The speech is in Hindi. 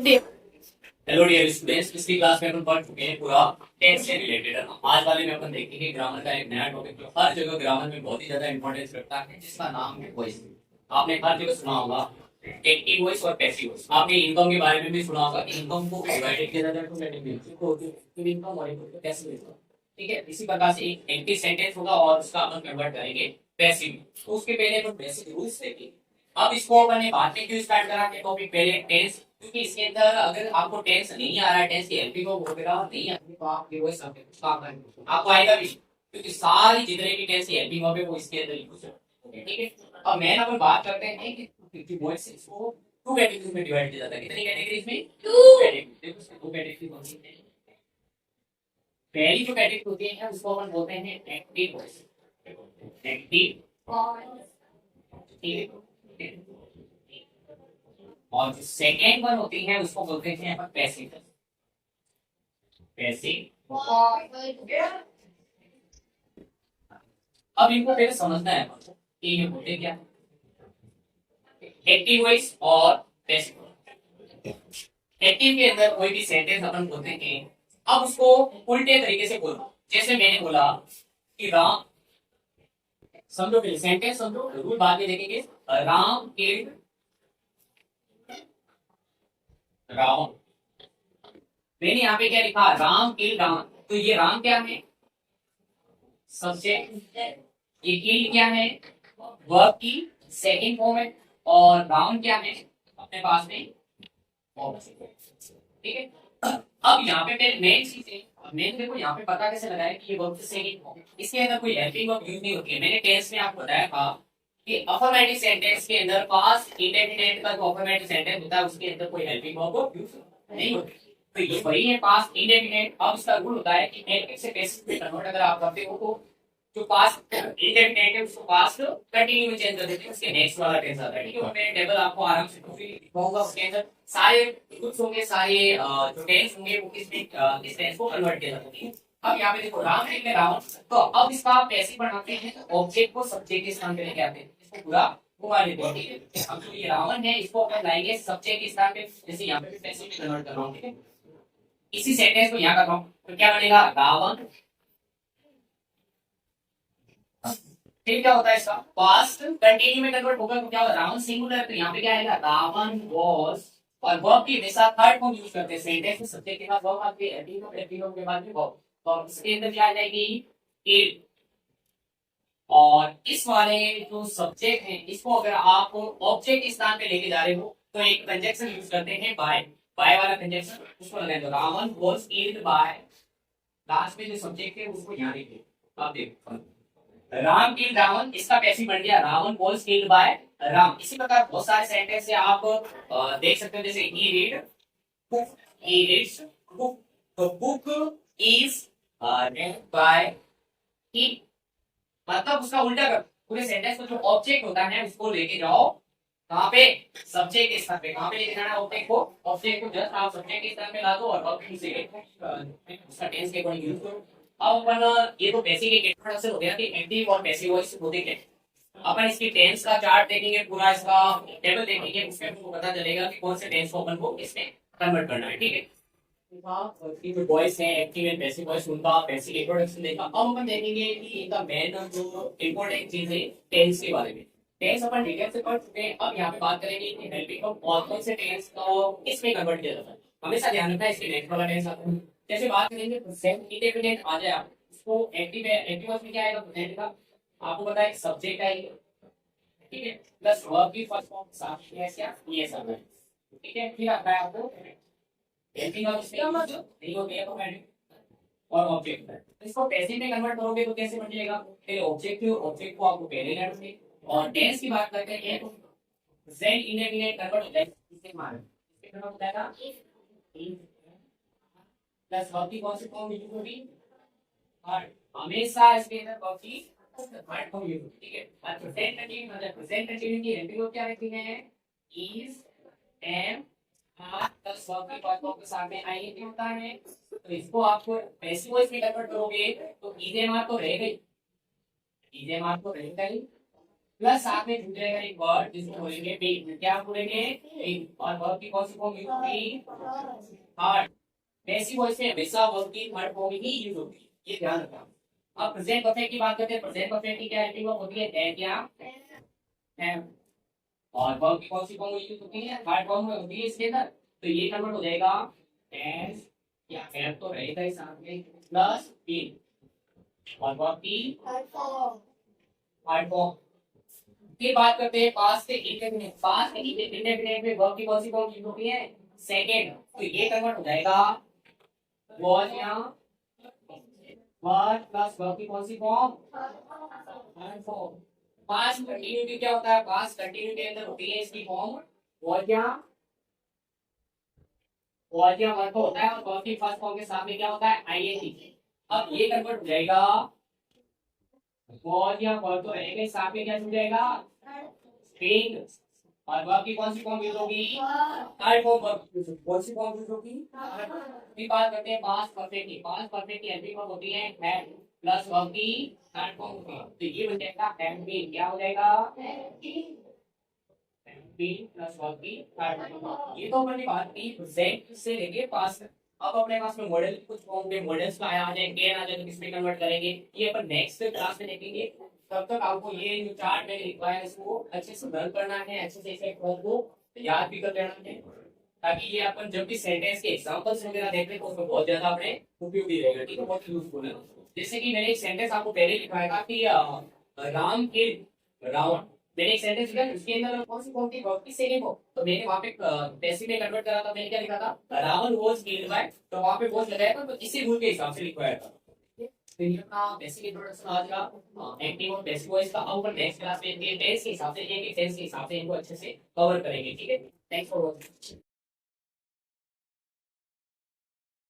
हेलो डियर स्टूडेंट्स, पिछली क्लास में अपन पढ़ चुके हैं पूरा टेंस से रिलेटेड। आज वाले में अपन देखेंगे ग्रामर का एक नया टॉपिक जो हर जगह ग्रामर में बहुत ही ज्यादा इंपॉर्टेंस रखता है, जिसका नाम है वॉइस। आपने हर जगह सुना होगा एक्टिव वॉइस और पैसिव वॉइस। आपने इनकम के बारे में भी सुना होगा। इनकम को डिवाइडेड किया जाता है टू कैटेगरी, इनकम और पैसिव इनकम। ठीक है, इसी प्रकार से एक एक्टिव सेंटेंस होगा और उसका अपन कन्वर्ट करेंगे पैसिव। तो उसके पहले अपन बेसिक रूल्स देखेंगे। अब इसको अपने बाद में क्यों स्टार्ट करा के टॉपिक पहले टेंस, क्योंकि इसके अंदर अगर आपको टेंस नहीं आ रहा है, टेंस की हेल्पिंग वर्ब वगैरह नहीं आती, तो आपके वॉइस आपके कुछ काम करेंगे, आपको आएगा भी, क्योंकि सारी जितने भी टेंस की हेल्पिंग वर्ब है वो इसके अंदर यूज है। ठीक है, अब मैं अपन बात करते हैं कि वॉइस को टू कैटेगरीज में डिवाइड किया जाता है। कितनी कैटेगरीज में? Two categories. देखो इसमें दो कैटेगरी होती है। पहली जो कैटेगरी होती है उसको अपन बोलते हैं एक्टिव वॉइस। एक्टिव और जो सेकेंड वन होती है उसको बोलते हैं अपन पैसिव। पैसिव। अब इनको पहले समझना है कि ये होते क्या, एक्टिव वॉइस और पैसिव। एक्टिव के अंदर कोई भी सेंटेंस अपन बोलते हैं, अब उसको उल्टे तरीके से बोलो। जैसे मैंने बोला कि राम, समझो पहले सेंटेंस समझो, रूल बाद में देखेंगे। राम किल्ड रावण। मैंने यहाँ पे क्या लिखा? राम किल्ड रावण। तो ये राम क्या है? सब्जेक्ट। ये किल क्या है? वर्ब की सेकंड फॉर्म है। और रावण क्या है अपने पास में? ठीक है, अब यहाँ पे मेन चीज है, मेन देखो यहाँ पे पता कैसे लगाया कि ये वर्ब की सेकंड फॉर्म, इसके अंदर कोई हेल्पिंग वर्ब यूज नहीं होती है। मैंने टेंस में आपको बताया था कि अफर्मेटिव सेंटेंस के अंदर पास्ट इंडेफिनिट का जो अफर्मेटिव सेंटेंस होता है उसके अंदर कोई हेल्पिंग वर्ब यूज नहीं होती। तो ये वही है पास्ट इंडेफिनिट। अब इसका रूल होता है कि एक्टिव से पैसिव में कन्वर्ट अगर आप करते हो तो जो पास्ट इंडेफिनिट है उसको पास्ट कंटिन्यू में चेंज कर देते हैं, उसके नेक्स्ट वाला टेंस आता है। ठीक है, मैं टेबल आपको आराम से दिखाऊंगा। उसके अंदर सारे कुछ होंगे, सारे जो टेंस होंगे वो इस टेंस को कन्वर्ट किया जाता है। अब यहाँ पे देखो राम लिख में रावण, तो अब इसका पैसिव बनाते हैं, ऑब्जेक्ट को सब्जेक्ट के स्थान पे लेके आते हैं, इसको पूरा घुमा देते हैं। ठीक है, अब जो ये रावण है इसको अपन लाएंगे सब्जेक्ट के स्थान पे, जैसे यहाँ पे पैसिव में कन्वर्ट कर रहा हूँ। ठीक है, इसी सेंटेंस को यहाँ कर रहा हूँ तो क्या बनेगा? रावण। फिर क्या होता है इसका? पास्ट कंटिन्यू में कन्वर्ट होगा तो क्या होगा? रावण सिंगुलर है तो यहाँ पे क्या आएगा? रावण वाज। और वर्ब की हमेशा थर्ड फॉर्म यूज करते हैं सेंटेंस में, सब्जेक्ट के बाद वर्ब आती है, एडजेक्टिव के बाद में वर्ब। तो इसके अंदर क्या आ जाएगी? इट। और इस वाले जो सब्जेक्ट है इसको अगर आप ऑब्जेक्ट स्थान पे लेके जा रहे हो तो एक कंजक्शन यूज करते हैं बाय। बाय वाला कंजक्शन उसको लगाएं तो Ravan was killed by, last में जो सब्जेक्ट है उसको यहाँ लिखिए। अब देखो राम किल्ड रावण, इसका पैसिव बन गया Ravan was killed by Ram. इसी प्रकार बहुत सारे सेंटेंस से आप देख सकते हो, जैसे he read book, he reads book, तो book is read by he. मतलब उसका उल्टा कर, पूरे सेंटेंस को जो ऑब्जेक्ट होता है उसको लेके जाओ कहाँ पे? सब्जेक्ट के स्थान पे। कहाँ पे लेके जाना है ऑब्जेक्ट को? ऑब्जेक्ट को जस्ट आप सब्जेक्ट के स्थान पे ला दो और वर्ब से उसका टेंस के अकॉर्डिंग यूज करो। अब अपन ये तो बेसिक एक इंट्रोडक्शन हो गया कि एक्टिव और पैसिव वॉइस होते क्या। अपन इसकी टेंस का चार्ट देखेंगे, पूरा इसका टेबल देखेंगे, उसमें आपको पता चलेगा कि कौन से टेंस को अपन को इसमें कन्वर्ट करना है। ठीक है, जो वॉइस है एक्टिव एंड पैसिव वॉइस, उनका बेसिक इंट्रोडक्शन देखा। अब अपन देखेंगे कि इनका मेन जो इंपॉर्टेंट चीज है टेंस के बारे में। टेंस अपन डिटेल से पढ़ चुके हैं, अब यहाँ पे बात करेंगे कि हेल्पिंग ऑफ कौन से टेंस को इसमें कन्वर्ट किया जाता है। हमेशा ध्यान रखना है इसके नेक्स्ट वाला टेंस आता है। जैसे बात करेंगे प्रेजेंट इंडेफिनिट आ जाए आप इसको एक्टिव है, एक्टिव में क्या आएगा? प्रेजेंट का आपको पता है सब्जेक्ट आएगा, ठीक है, प्लस वर्ब की फर्स्ट फॉर्म साथ है क्या? ये सब है। ठीक है, फिर आता है आपको हेल्पिंग ऑफ इसमें नहीं हो गया तो और ऑब्जेक्ट है। इसको पैसिव में कन्वर्ट करोगे तो कैसे बन जाएगा? पहले ऑब्जेक्ट को आपको पहले लेना है। और टेंस की बात करते हैं तो प्रेजेंट इंडेफिनिट कन्वर्ट हो जाएगा इसे मार, इसके कन्वर्ट हो जाएगा प्लस वर्ब की कौन सी फॉर्म यूज होगी? थर्ड। हमेशा इसके अंदर वर्ब की थर्ड फॉर्म यूज होगी। ठीक है, और प्रेजेंट कंटिन्यू मतलब प्रेजेंट कंटिन्यू की हेल्पिंग वर्ब क्या रहती है? Is, am, are plus verb की फर्स्ट फॉर्म के साथ में आईएनजी होता है। तो इसको आपको पैसिव वॉइस में कन्वर्ट करोगे तो इज, एम, आर तो रहेगा ही, इज, एम, आर तो रहेगा ही, प्लस साथ में जुड़ जाएगा एक वर्ड जिसको बोलेंगे बीन। क्या बोलेंगे? बीन। और वर्ब की कौन सी फॉर्म यूज होगी? थर्ड। पैसिव वॉइस में हमेशा वर्ब की थर्ड फॉर्म ही यूज होती है, ये ध्यान रखना। अब प्रेजेंट परफेक्ट की बात करते हैं। प्रेजेंट परफेक्ट की क्या हेल्पिंग वर्ब होती है? एम या एम। और वर्ब की कौन सी फॉर्म यूज होती है? थर्ड फॉर्म में होती है इसके अंदर। तो ये कन्वर्ट हो जाएगा एस या एम तो रहेगा ही साथ में प्लस बीन। और वर्ब की थर्ड फॉर्म की बात करते हैं। पास्ट से इंडेफिनिट। पास्ट से इंडेफिनिट में वर्ब की कौन सी फॉर्म यूज होती है? सेकंड। तो ये कन्वर्ट हो जाएगा वाज या वर्ब प्लस वर्ब की कौन सी form? Third form. Past continuity क्या होता है? पास्ट कंटिन्यूटी के अंदर होती है इसकी फॉर्म वाज या वर्ब होता है और वर्ब की फर्स्ट फॉर्म के साथ में क्या होता है? आईएनजी। अब ये कन्वर्ट हो जाएगा वाज या वर्ब तो रहेगा, साथ में क्या जुड़ जाएगा? स्ट्रिंग। और वर्ब की कौन सी फॉर्म यूज होगी? Third form verb. कौन सी फॉर्म यूज होगी? अभी बात करते हैं पास्ट परफेक्ट की। पास्ट परफेक्ट की हेल्पिंग वर्ब होती है हैव प्लस वर्ब की थर्ड फॉर्म होती है। तो ये बन जाएगा हैव बीन। क्या हो जाएगा? बीन प्लस वर्ब की थर्ड फॉर्म। ये तो अपने बात की प्रेजेंट से लेके पास्ट। अब अपने पास में मॉडल कुछ फॉर्म के मॉडल्स का आ जाए, कैन आ जाए तो किसमें कन्वर्ट करेंगे ये अपन नेक्स्ट क्लास में देखेंगे। तब तक आपको ये जो चार्ट मैंने लिखवाया है इसको अच्छे से लर्न करना है, अच्छे से इसे फॉर्म को याद भी कर लेना है, ताकि ये अपन जब भी सेंटेंस के एग्जांपल्स वगैरह देखते हैं तो उसमें बहुत ज्यादा अपने उपयोगी रहेगा। ठीक है, बहुत यूजफुल है। जैसे कि मैंने एक सेंटेंस आपको पहले लिखवाया था कि राम के रावण। मैंने एक सेंटेंस लिखा उसके अंदर कौन सी फॉर्म थी? वर्ब की सेकंड फॉर्म। तो मैंने वहां पे पैसिव में कन्वर्ट करा था। मैंने क्या लिखा था? Ravan was killed by. तो वहां पे वाज लगाया था, तो इसी रूल के हिसाब से लिखवाया था। तो ये अपना बेसिक इंट्रोडक्शन आज का एक्टिव और पैसिव वॉइस का। अब अपन नेक्स्ट क्लास में इनके टेंस के हिसाब से, एक टेंस के हिसाब से इनको अच्छे से कवर करेंगे। ठीक है, थैंक्स फॉर वॉचिंग।